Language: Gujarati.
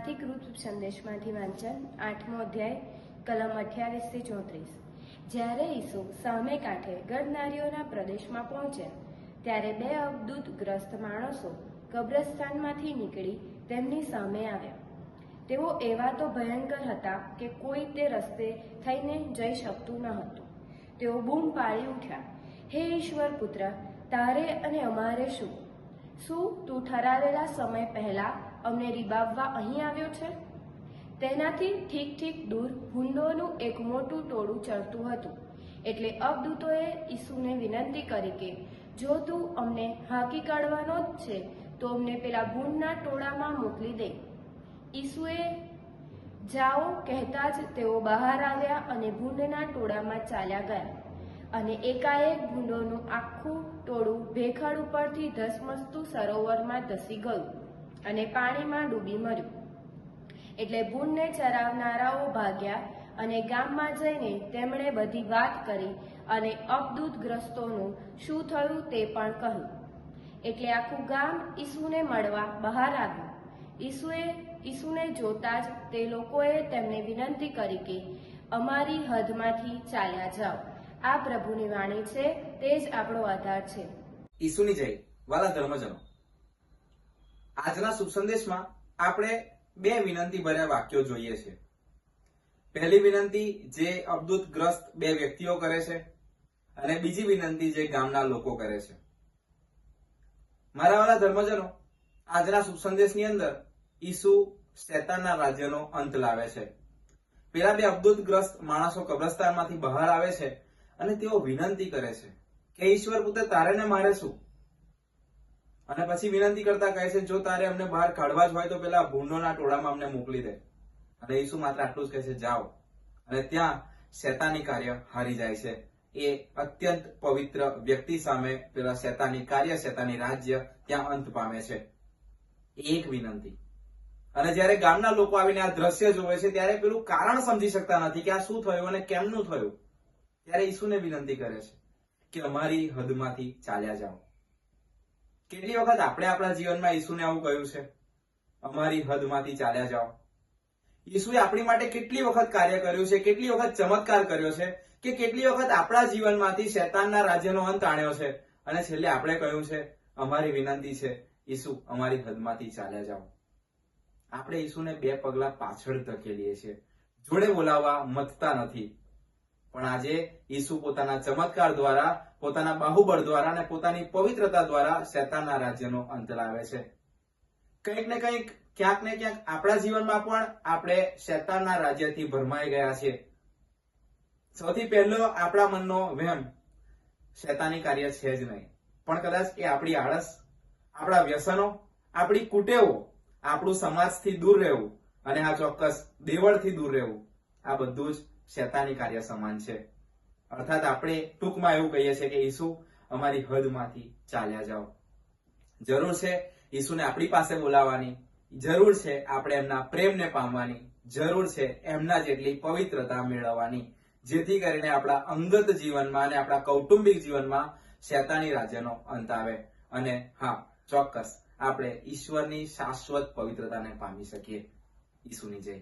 હાથીકૃત સંદેશમાંથી વાંચન 8મો અધ્યાય કલમ 28 થી 34। જ્યારે ઈસુ સામે કાંઠે ગડનારીઓના પ્રદેશમાં પહોંચ્યા ત્યારે બે અબદૂતગ્રસ્ત માણસો કબ્રસ્તાનમાંથી નીકળી તેમની સામે આવ્યા। તેઓ એવા તો ભયંકર હતા કે કોઈ તે રસ્તે થઈને જઈ શકતું ન હતું। તેઓ બૂમ પાડી ઉઠ્યા, હે ઈશ્વર પુત્ર, તારે અને અમારે શું? શું તું ઠરાવેલા સમય પહેલા અમને રીબાવવા અહીં આવ્યો છે? તેનાથી ઠીક દૂર ભૂંડોનું એક મોટું ટોળું ચડતું હતું। એટલે અબદૂતોએ ઈસુને વિનંતી કરી કે જો તું અમને હાંકી કાઢવાનો જ છે તો અમને પેલા ભૂંડના ટોળામાં મોકલી દે। ઈસુએ જાઓ કહેતા જ તેઓ બહાર આવ્યા અને ભૂંડના ટોળામાં ચાલ્યા ગયા અને એકાએક ભૂંડોનું આખું ટોળું ભેખડ ઉપરથી ધસમસતું સરોવરમાં ધસી ગયું અને પાણીમાં ડૂબી મર્યું। એટલે ભૂંડને ચરાવનારાઓ ભાગ્યા અને ગામમાં જઈને તેમણે બધી વાત કરી અને અબદૂતગ્રસ્તોનું શું થયું તે પણ કહ્યું। એટલે આખું ગામ ઈસુને મળવા બહાર આવ્યું। ઈસુને જોતા જ તે લોકોએ તેમને વિનંતી કરી કે અમારી હદમાંથી ચાલ્યા જાઓ। આ પ્રભુની વાણી છે, તે જ આપણો આધાર છે। ઈસુની જય। વાલા ધર્મજનો, આજના શુભ સંદેશમાં આપણે બે વિનંતી ભર્યા વાક્યો જોઈએ છે। પહેલી વિનંતી જે અબદૂતગ્રસ્ત બે વ્યક્તિઓ કરે છે અને બીજી વિનંતી જે ગામના લોકો કરે છે। મારા વાલા ધર્મજનો, આજના શુભ સંદેશની અંદર ઈસુ શેતાનના રાજ્યનો અંત લાવે છે। પેલા બે અબદૂતગ્રસ્ત માણસો કબ્રસ્તાનમાંથી બહાર આવે છે અને તેઓ વિનંતી કરે છે કે ઈશ્વર પુત્ર, તારે ને મારે શું? અને પછી વિનંતી કરતા કહે છે, જો તારે અમને બહાર કાઢવા જ હોય તો પેલા ભૂંડોના ટોળામાં અમને મોકલી દે। અને ઈસુ માત્ર આટલું જ કહે છે, જાઓ। અને ત્યાં શેતાની કાર્ય હારી જાય છે। એ અત્યંત પવિત્ર વ્યક્તિ સામે પેલા શેતાની કાર્ય, શેતાની રાજ્ય ત્યાં અંત પામે છે। એક વિનંતી। અને જ્યારે ગામના લોકો આવીને આ દ્રશ્ય જોવે છે ત્યારે પેલું કારણ સમજી શકતા નથી કે આ શું થયું અને કેમનું થયું। ત્યારે ઈસુને વિનંતી કરે છે કે અમારી હદમાંથી ચાલ્યા જાઓ। કેટલી વખત આપણે આપણા જીવનમાં ઈસુને આવું કહ્યું છે, અમારી હદમાંથી ચાલ્યા જાઓ। ઈસુએ આપણી માટે કેટલી વખત કાર્ય કર્યું છે, કેટલી વખત ચમત્કાર કર્યો છે, કે કેટલી વખત આપણા જીવનમાંથી શેતાનના રાજ્યનો અંત આણ્યો છે અને છેલ્લે આપણે કહ્યું છે, અમારી વિનંતી છે ઈસુ, અમારી હદમાંથી ચાલ્યા જાઓ। આપણે ઈસુને બે પગલા પાછળ ધકેલીએ છીએ, જોડે બોલાવવા મથતા નથી। પણ આજે ઈસુ પોતાના ચમત્કાર દ્વારા, પોતાના બાહુબળ દ્વારા અને પોતાની પવિત્રતા દ્વારા શેતાનના રાજ્યનો અંત લાવે છે। કંઈક ને કંઈક, ક્યાંક ને ક્યાંક આપણા જીવનમાં પણ આપણે શેતાનના રાજ્યથી ભરમાઈ ગયા છીએ। સૌથી પહેલો આપણા મનનો વહેમ શેતાની કાર્ય છે જ નહીં, પણ કદાચ એ આપણી આળસ, આપણા વ્યસનો, આપણી કુટેવો, આપણું સમાજથી દૂર રહેવું અને આ ચોક્કસ દેવળથી દૂર રહેવું, આ બધું જ શેતાની કાર્ય સમાન છે। અર્થાત આપણે ટૂંકમાં એવું કહીએ છીએ કે ઈસુ, અમારી હદમાંથી ચાલ્યા જાઓ। જરૂર છે ઈસુને આપણી પાસે બોલાવવાની, જરૂર છે આપણે એમના પ્રેમને પામવાની, જરૂર છે એમના જેટલી પવિત્રતા મેળવવાની, જેથી કરીને આપણા અંગત જીવનમાં અને આપણા કૌટુંબિક જીવનમાં શેતાની રાજ્યનો અંત આવે અને હા, ચોક્કસ આપણે ઈશ્વરની શાશ્વત પવિત્રતાને પામી શકીએ। ઈસુની જય।